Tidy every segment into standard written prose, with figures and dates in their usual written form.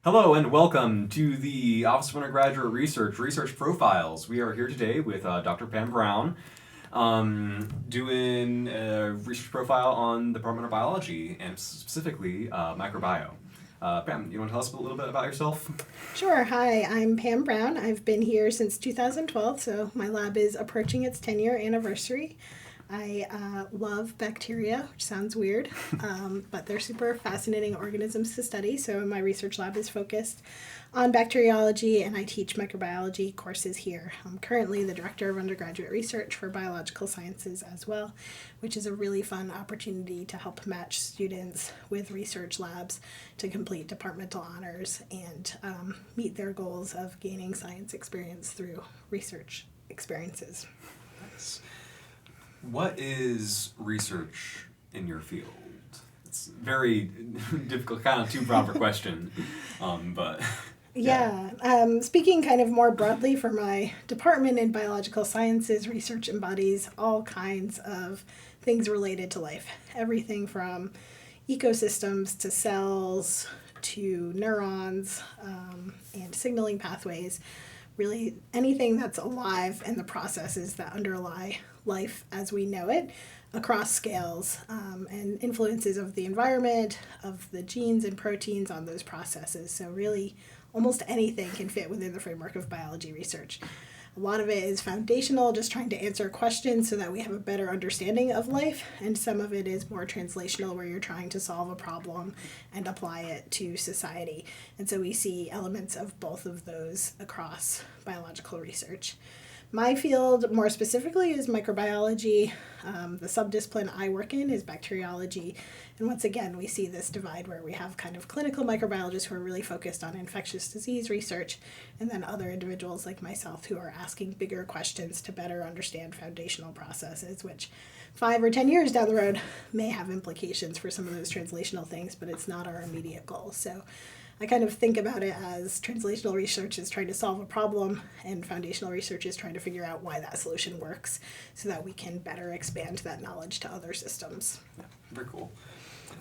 Hello and welcome to the Office of Undergraduate Research Profiles. We are here today with Dr. Pam Brown, doing a research profile on the Department of Biology and specifically microbiome. Pam, you want to tell us a little bit about yourself? Sure. Hi, I'm Pam Brown. I've been here since 2012, so my lab is approaching its 10-year anniversary. I love bacteria, which sounds weird, but they're super fascinating organisms to study. So my research lab is focused on bacteriology, and I teach microbiology courses here. I'm currently the director of undergraduate research for biological sciences as well, which is a really fun opportunity to help match students with research labs to complete departmental honors and meet their goals of gaining science experience through research experiences. Nice. What is research in your field? It's a very difficult, kind of too broad a question, but Yeah. Speaking kind of more broadly for my department in biological sciences, research embodies all kinds of things related to life. Everything from ecosystems to cells to neurons and signaling pathways. Really, anything that's alive and the processes that underlie life as we know it across scales and influences of the environment, of the genes and proteins on those processes. So, really, almost anything can fit within the framework of biology research. A lot of it is foundational, just trying to answer questions so that we have a better understanding of life, and some of it is more translational, where you're trying to solve a problem and apply it to society. And so we see elements of both of those across biological research. My field, more specifically, is microbiology. The subdiscipline I work in is bacteriology. And once again, we see this divide where we have kind of clinical microbiologists who are really focused on infectious disease research, and then other individuals like myself who are asking bigger questions to better understand foundational processes, which 5 or 10 years down the road may have implications for some of those translational things, but it's not our immediate goal. So I kind of think about it as translational research is trying to solve a problem, and foundational research is trying to figure out why that solution works so that we can better expand that knowledge to other systems. yeah, very cool.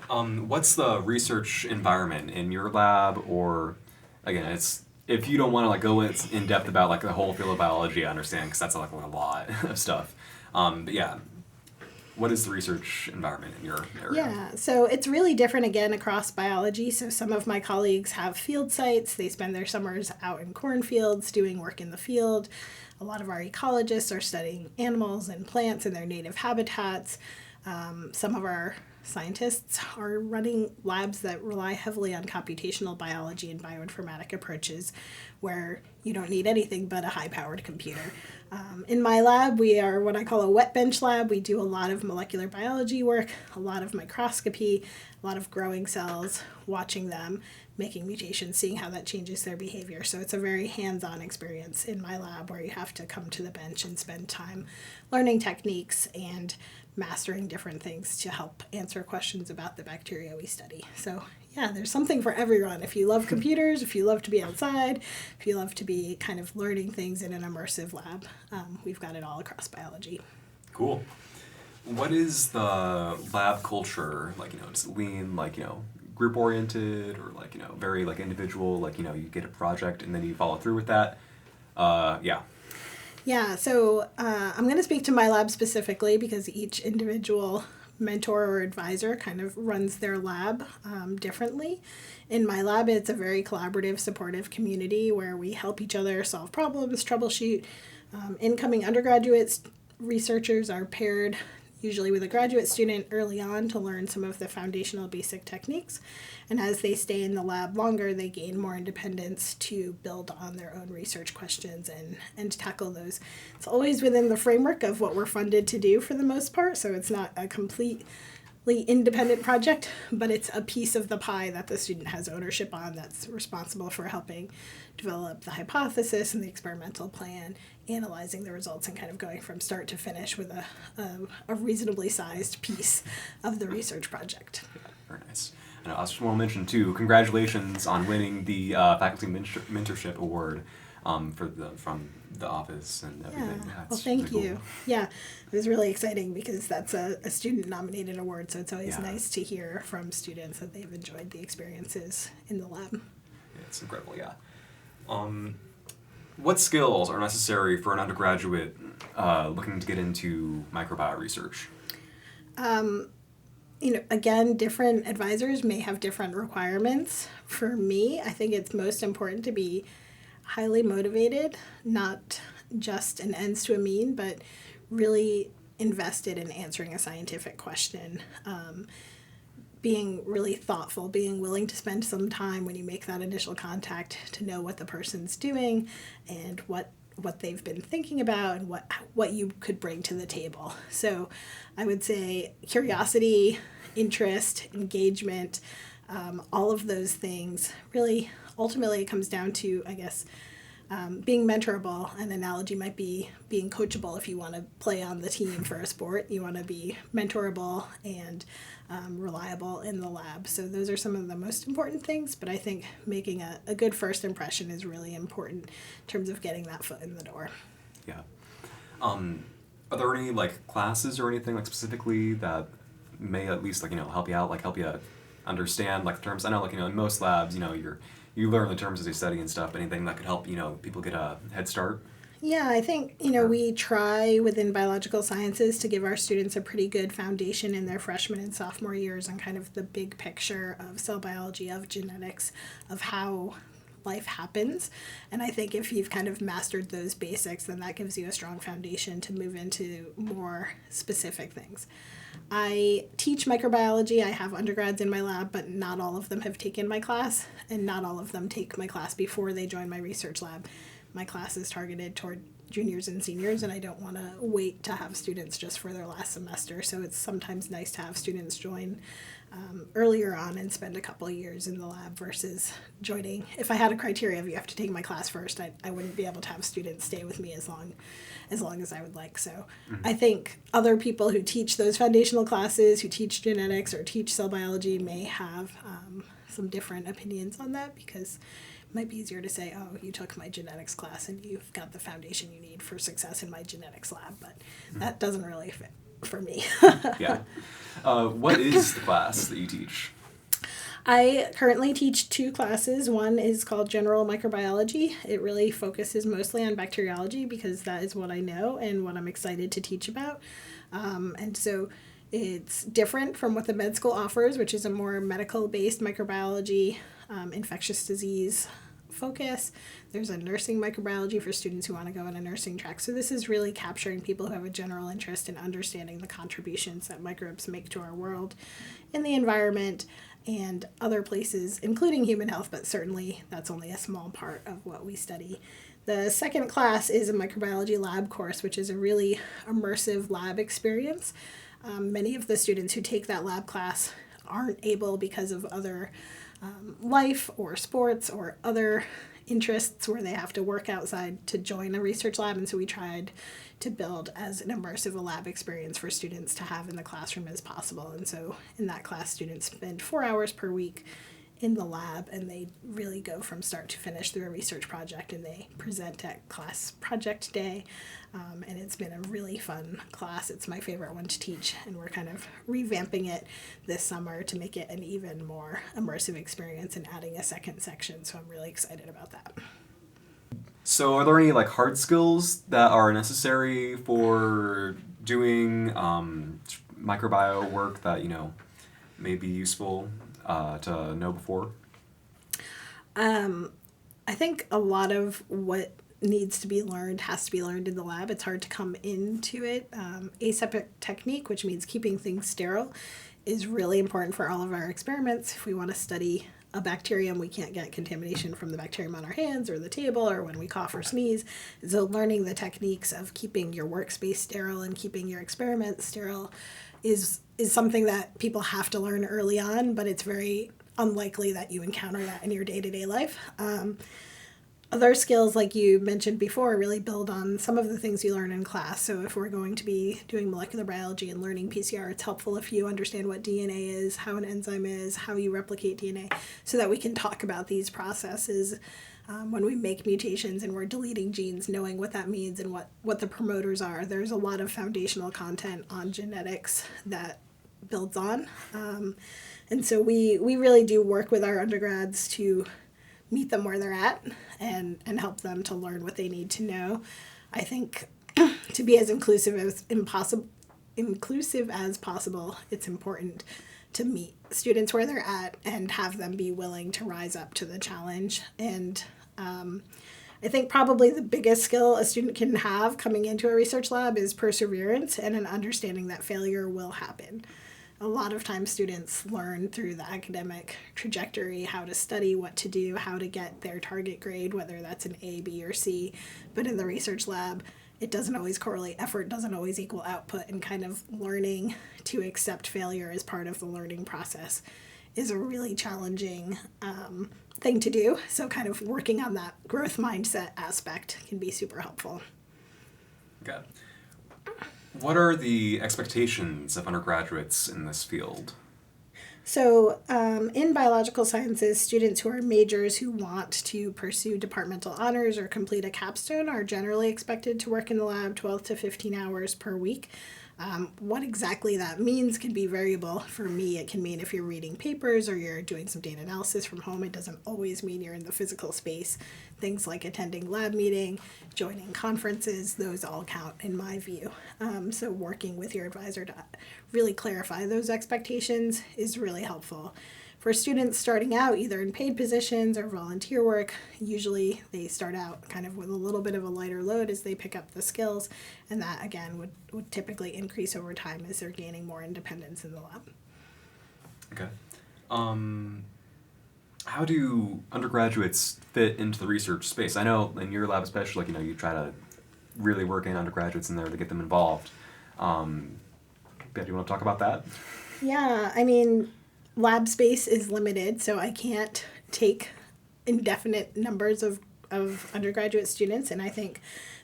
What's the research environment in your lab, or again, it's if you don't want to go in depth about the whole field of biology, I understand because that's a lot of stuff. But yeah, what is the research environment in your area? Yeah, so it's really different again across biology. So some of my colleagues have field sites. They spend their summers out in cornfields doing work in the field. A lot of our ecologists are studying animals and plants in their native habitats. Some of our scientists are running labs that rely heavily on computational biology and bioinformatic approaches where you don't need anything but a high-powered computer. In my lab, we are what I call a wet bench lab. We do a lot of molecular biology work, a lot of microscopy, a lot of growing cells, watching them, making mutations, seeing how that changes their behavior. So it's a very hands-on experience in my lab where you have to come to the bench and spend time learning techniques and mastering different things to help answer questions about the bacteria we study. So yeah, there's something for everyone. If you love computers, if you love to be outside, if you love to be kind of learning things in an immersive lab, we've got it all across biology. Cool. What is the lab culture Is it lean, group oriented, or very individual? You get a project and then you follow through with that. Yeah. Yeah, so I'm going to speak to my lab specifically because each individual mentor or advisor kind of runs their lab differently. In my lab, it's a very collaborative, supportive community where we help each other solve problems, troubleshoot. Incoming undergraduates, researchers are paired usually with a graduate student early on to learn some of the foundational basic techniques. And as they stay in the lab longer, they gain more independence to build on their own research questions and tackle those. It's always within the framework of what we're funded to do for the most part, so it's not a completely independent project, but it's a piece of the pie that the student has ownership on that's responsible for helping develop the hypothesis and the experimental plan, analyzing the results, and kind of going from start to finish with a reasonably sized piece of the research project. Yeah, very nice. And I just want to mention too, congratulations on winning the Faculty Mentorship Award from the office and everything. Yeah. That's Well, thank really you. cool. Yeah, it was really exciting because that's a student-nominated award, so it's always Yeah. nice to hear from students that they've enjoyed the experiences in the lab. It's incredible, yeah. What skills are necessary for an undergraduate looking to get into microbiome research? Again, different advisors may have different requirements. For me, I think it's most important to be highly motivated, not just an ends to a mean, but really invested in answering a scientific question. Being really thoughtful, being willing to spend some time when you make that initial contact to know what the person's doing and what they've been thinking about and what you could bring to the table. So I would say curiosity, interest, engagement, all of those things really ultimately it comes down to, I guess, being mentorable. An analogy might be being coachable. If you want to play on the team for a sport, you want to be mentorable and reliable in the lab. So those are some of the most important things, but I think making a good first impression is really important in terms of getting that foot in the door. Yeah. Are there any like classes or anything like specifically that may at least like help you out, like help you understand like the terms? I know like in most labs you learn the terms as you study and stuff. Anything that could help people get a head start? Yeah, I think, we try within biological sciences to give our students a pretty good foundation in their freshman and sophomore years on kind of the big picture of cell biology, of genetics, of how life happens. And I think if you've kind of mastered those basics, then that gives you a strong foundation to move into more specific things. I teach microbiology. I have undergrads in my lab, but not all of them have taken my class, and not all of them take my class before they join my research lab. My class is targeted toward juniors and seniors, and I don't want to wait to have students just for their last semester. So it's sometimes nice to have students join earlier on and spend a couple of years in the lab versus joining. If I had a criteria of you have to take my class first, I wouldn't be able to have students stay with me as long as I would like. So I think other people who teach those foundational classes, who teach genetics or teach cell biology may have some different opinions on that, because it might be easier to say, oh, you took my genetics class and you've got the foundation you need for success in my genetics lab, but that doesn't really fit for me. Yeah. What is the class that you teach? I currently teach 2 classes. One is called General Microbiology. It really focuses mostly on bacteriology because that is what I know and what I'm excited to teach about. And so it's different from what the med school offers, which is a more medical-based microbiology, infectious disease focus. There's a nursing microbiology for students who want to go in a nursing track. So this is really capturing people who have a general interest in understanding the contributions that microbes make to our world and the environment and other places, including human health, but certainly that's only a small part of what we study. The second class is a microbiology lab course, which is a really immersive lab experience. Many of the students who take that lab class aren't able, because of other life or sports or other interests where they have to work outside, to join a research lab. And so we tried to build as an immersive a lab experience for students to have in the classroom as possible. And so in that class, students spend 4 hours per week in the lab, and they really go from start to finish through a research project, and they present at class project day. And it's been a really fun class. It's my favorite one to teach, and we're kind of revamping it this summer to make it an even more immersive experience and adding a second section. So I'm really excited about that. So are there any like hard skills that are necessary for doing microbiome work that may be useful to know before? I think a lot of what needs to be learned has to be learned in the lab. It's hard to come into it. Aseptic technique, which means keeping things sterile, is really important for all of our experiments. If we want to study a bacterium, we can't get contamination from the bacterium on our hands or the table or when we cough or sneeze. So learning the techniques of keeping your workspace sterile and keeping your experiments sterile is something that people have to learn early on, but it's very unlikely that you encounter that in your day-to-day life. Other skills, like you mentioned before, really build on some of the things you learn in class. So if we're going to be doing molecular biology and learning PCR, it's helpful if you understand what DNA is, how an enzyme is, how you replicate DNA, so that we can talk about these processes when we make mutations and we're deleting genes, knowing what that means and what the promoters are. There's a lot of foundational content on genetics that builds on. And so we really do work with our undergrads to meet them where they're at and help them to learn what they need to know. I think to be as inclusive as possible, it's important to meet students where they're at and have them be willing to rise up to the challenge. And I think probably the biggest skill a student can have coming into a research lab is perseverance and an understanding that failure will happen. A lot of times students learn through the academic trajectory how to study, what to do, how to get their target grade, whether that's an A, B, or C. But in the research lab, it doesn't always correlate. Effort doesn't always equal output, and kind of learning to accept failure as part of the learning process is a really challenging thing to do. So kind of working on that growth mindset aspect can be super helpful. Okay. What are the expectations of undergraduates in this field? So in biological sciences, students who are majors who want to pursue departmental honors or complete a capstone are generally expected to work in the lab 12 to 15 hours per week. What exactly that means can be variable. For me, it can mean if you're reading papers or you're doing some data analysis from home. It doesn't always mean you're in the physical space. Things like attending lab meeting, joining conferences, those all count in my view. So working with your advisor to really clarify those expectations is really helpful. For students starting out either in paid positions or volunteer work, usually they start out kind of with a little bit of a lighter load as they pick up the skills, and that again would typically increase over time as they're gaining more independence in the lab. Okay. How do undergraduates fit into the research space? I know in your lab especially, you try to really work in undergraduates in there to get them involved. Do you want to talk about that? Yeah, I mean, lab space is limited, so I can't take indefinite numbers of undergraduate students, and I think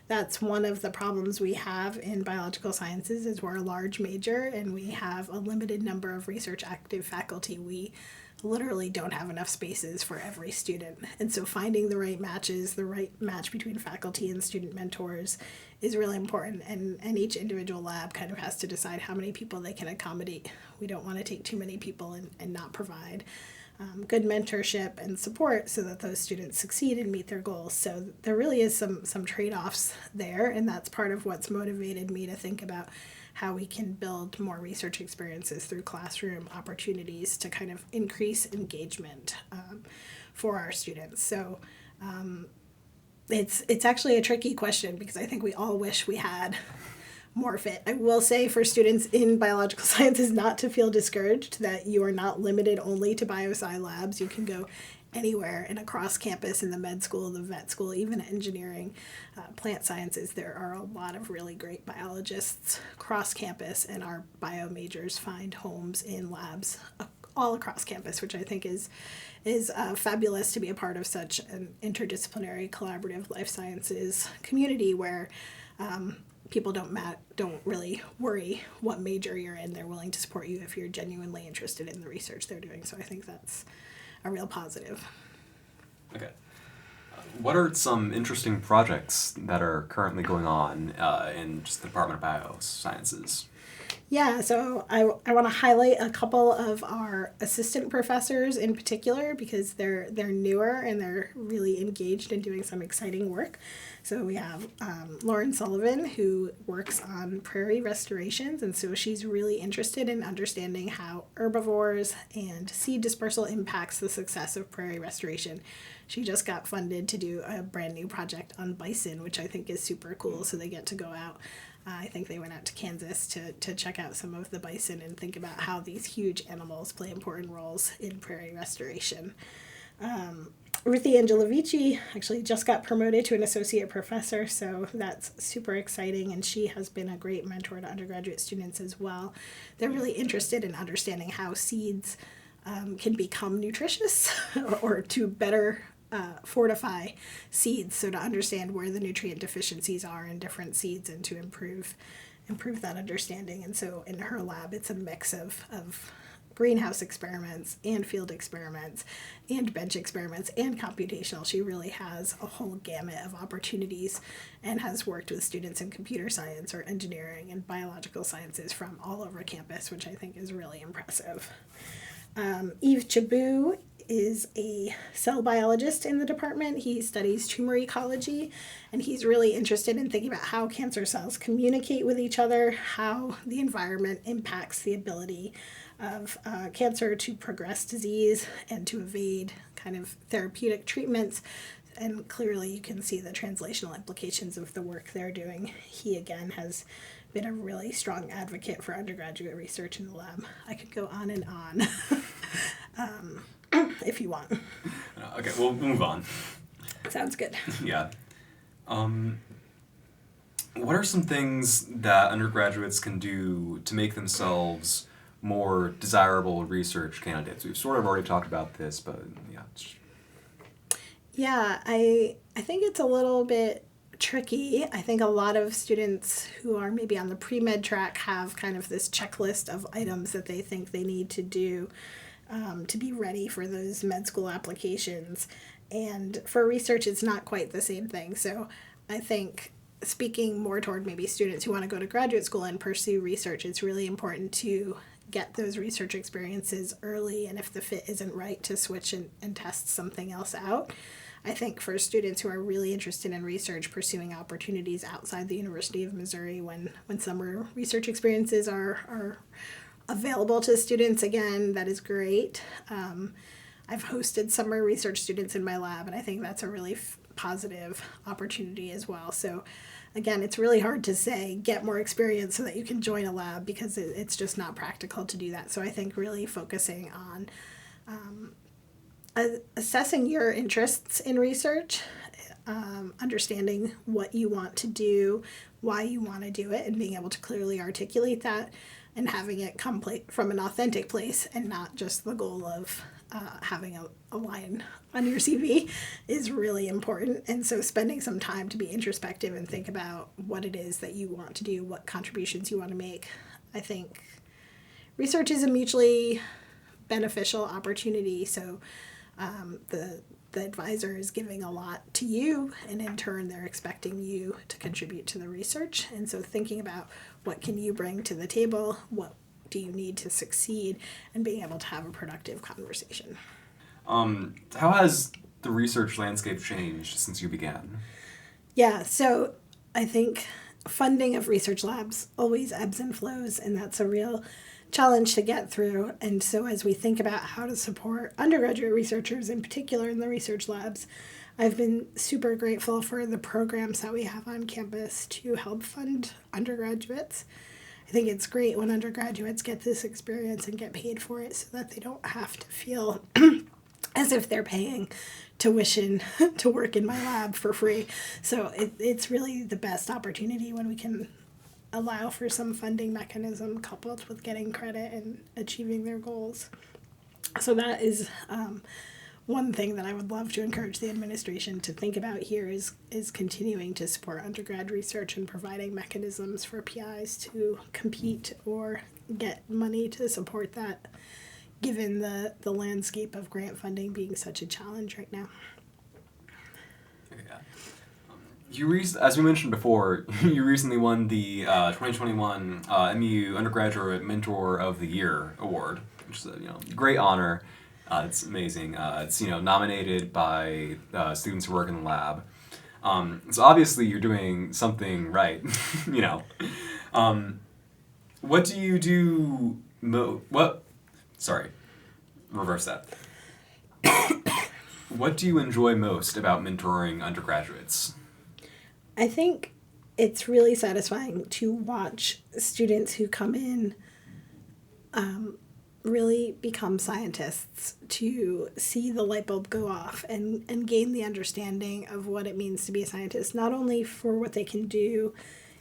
that's one of the problems we have in biological sciences is we're a large major and we have a limited number of research active faculty. We literally don't have enough spaces for every student, and so finding the right matches, the right match between faculty and student mentors is really important, and each individual lab kind of has to decide how many people they can accommodate. We don't want to take too many people and not provide good mentorship and support so that those students succeed and meet their goals. So there really is some trade-offs there, and that's part of what's motivated me to think about how we can build more research experiences through classroom opportunities to kind of increase engagement for our students. So it's actually a tricky question because I think we all wish we had more fit. I will say for students in biological sciences not to feel discouraged that you are not limited only to biosci labs. You can go anywhere and across campus in the med school, the vet school, even engineering, plant sciences. There are a lot of really great biologists cross campus, and our bio majors find homes in labs all across campus, which I think is fabulous to be a part of such an interdisciplinary, collaborative life sciences community where people don't really worry what major you're in. They're willing to support you if you're genuinely interested in the research they're doing. So I think that's a real positive. Okay. What are some interesting projects that are currently going on in just the Department of Biosciences? Yeah, so I want to highlight a couple of our assistant professors in particular because they're newer and they're really engaged in doing some exciting work. So we have Lauren Sullivan, who works on prairie restorations, and so she's really interested in understanding how herbivores and seed dispersal impacts the success of prairie restoration. She just got funded to do a brand new project on bison, which I think is super cool, so they get to go out. I think they went out to Kansas to check out some of the bison and think about how these huge animals play important roles in prairie restoration. Ruthie Angelivici actually just got promoted to an associate professor, so that's super exciting, and she has been a great mentor to undergraduate students as well. They're really interested in understanding how seeds can become nutritious or to better fortify seeds, so to understand where the nutrient deficiencies are in different seeds and to improve that understanding. And so in her lab, it's a mix of greenhouse experiments and field experiments and bench experiments and computational. She really has a whole gamut of opportunities and has worked with students in computer science or engineering and biological sciences from all over campus, which I think is really impressive. Eve Chabot is a cell biologist in the department. He studies tumor ecology, and he's really interested in thinking about how cancer cells communicate with each other, how the environment impacts the ability of cancer to progress disease and to evade kind of therapeutic treatments. And clearly you can see the translational implications of the work they're doing. He, again, has been a really strong advocate for undergraduate research in the lab. I could go on and on if you want. Okay, we'll move on. Sounds good. Yeah. What are some things that undergraduates can do to make themselves more desirable research candidates? We've sort of already talked about this, but yeah. Yeah, I think it's a little bit tricky. I think a lot of students who are maybe on the pre-med track have kind of this checklist of items that they think they need to do to be ready for those med school applications. And for research, it's not quite the same thing. So I think speaking more toward maybe students who want to go to graduate school and pursue research, it's really important to get those research experiences early, and if the fit isn't right, to switch and test something else out. I think for students who are really interested in research, pursuing opportunities outside the University of Missouri when summer research experiences are available to students, again, that is great. I've hosted summer research students in my lab, and I think that's a really positive opportunity as well. So again, it's really hard to say get more experience so that you can join a lab, because it's just not practical to do that. So I think really focusing on assessing your interests in research, understanding what you want to do, why you want to do it, and being able to clearly articulate that, and having it come from an authentic place and not just the goal of having a line on your CV is really important. And so spending some time to be introspective and think about what it is that you want to do, what contributions you want to make. I think research is a mutually beneficial opportunity. So the advisor is giving a lot to you, and in turn they're expecting you to contribute to the research. And so thinking about what can you bring to the table, what do you need to succeed, and being able to have a productive conversation. How has the research landscape changed since you began? Yeah, so I think funding of research labs always ebbs and flows, and that's a real challenge to get through. And so as we think about how to support undergraduate researchers, in particular in the research labs, I've been super grateful for the programs that we have on campus to help fund undergraduates. I think it's great when undergraduates get this experience and get paid for it, so that they don't have to feel as if they're paying tuition to work in my lab for free. So it's really the best opportunity when we can allow for some funding mechanism coupled with getting credit and achieving their goals. So that is one thing that I would love to encourage the administration to think about here is continuing to support undergrad research and providing mechanisms for PIs to compete or get money to support that, given the landscape of grant funding being such a challenge right now. Yeah. As we mentioned before, you recently won the 2021 MU Undergraduate Mentor of the Year award, which is a great honor. It's amazing. It's nominated by students who work in the lab. So obviously you're doing something right. What do you do? Reverse that. What do you enjoy most about mentoring undergraduates? I think it's really satisfying to watch students who come in really become scientists, to see the light bulb go off and gain the understanding of what it means to be a scientist, not only for what they can do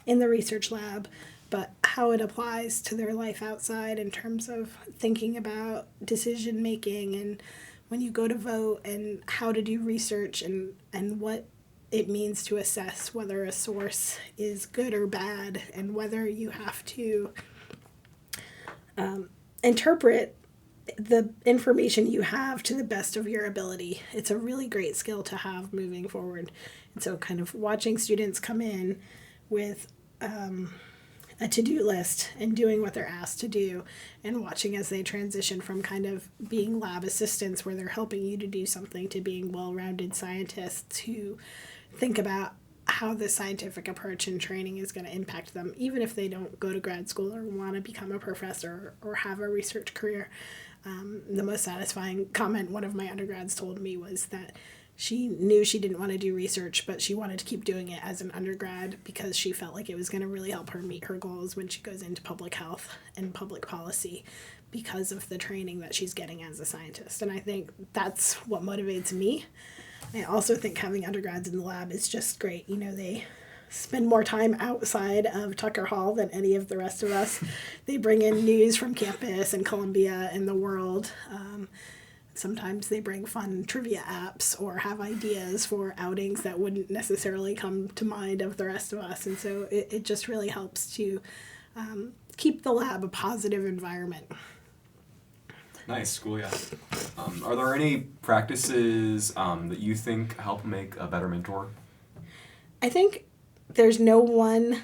in the research lab, but how it applies to their life outside in terms of thinking about decision making and when you go to vote and how to do research and what it means to assess whether a source is good or bad and whether you have to interpret the information you have to the best of your ability. It's a really great skill to have moving forward. And so kind of watching students come in with a to-do list and doing what they're asked to do, and watching as they transition from kind of being lab assistants where they're helping you to do something to being well-rounded scientists who think about how the scientific approach and training is going to impact them, even if they don't go to grad school or want to become a professor or have a research career. The most satisfying comment one of my undergrads told me was that she knew she didn't want to do research, but she wanted to keep doing it as an undergrad because she felt like it was going to really help her meet her goals when she goes into public health and public policy because of the training that she's getting as a scientist. And I think that's what motivates me. I also think having undergrads in the lab is just great. You know, they spend more time outside of Tucker Hall than any of the rest of us. They bring in news from campus and Columbia and the world. Sometimes they bring fun trivia apps or have ideas for outings that wouldn't necessarily come to mind of the rest of us. And so it just really helps to keep the lab a positive environment. Nice, cool, yeah. Are there any practices that you think help make a better mentor? I think there's no one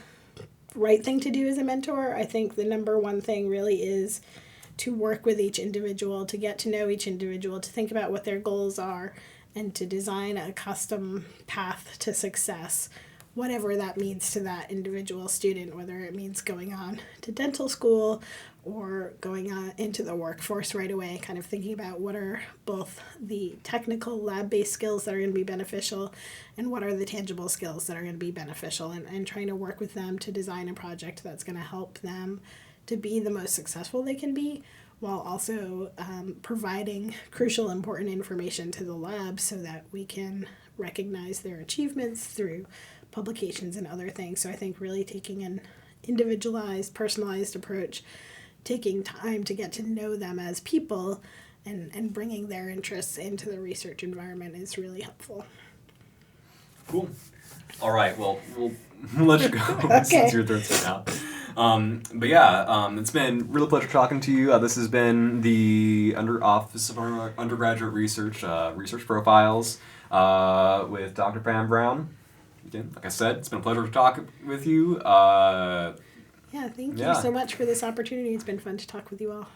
right thing to do as a mentor. I think the number one thing really is to work with each individual, to get to know each individual, to think about what their goals are, and to design a custom path to success, whatever that means to that individual student, whether it means going on to dental school or going on into the workforce right away, kind of thinking about what are both the technical lab-based skills that are going to be beneficial and what are the tangible skills that are going to be beneficial, and trying to work with them to design a project that's going to help them to be the most successful they can be, while also providing crucial, important information to the lab so that we can recognize their achievements through publications and other things. So I think really taking an individualized, personalized approach, taking time to get to know them as people, and bringing their interests into the research environment is really helpful. Cool. All right, well, we'll let you go Okay. since your throat's right out. But yeah, it's been a real pleasure talking to you. This has been the Office of Undergraduate Research, Research Profiles with Dr. Pam Brown. Again, like I said, it's been a pleasure to talk with you. Thank you so much for this opportunity. It's been fun to talk with you all.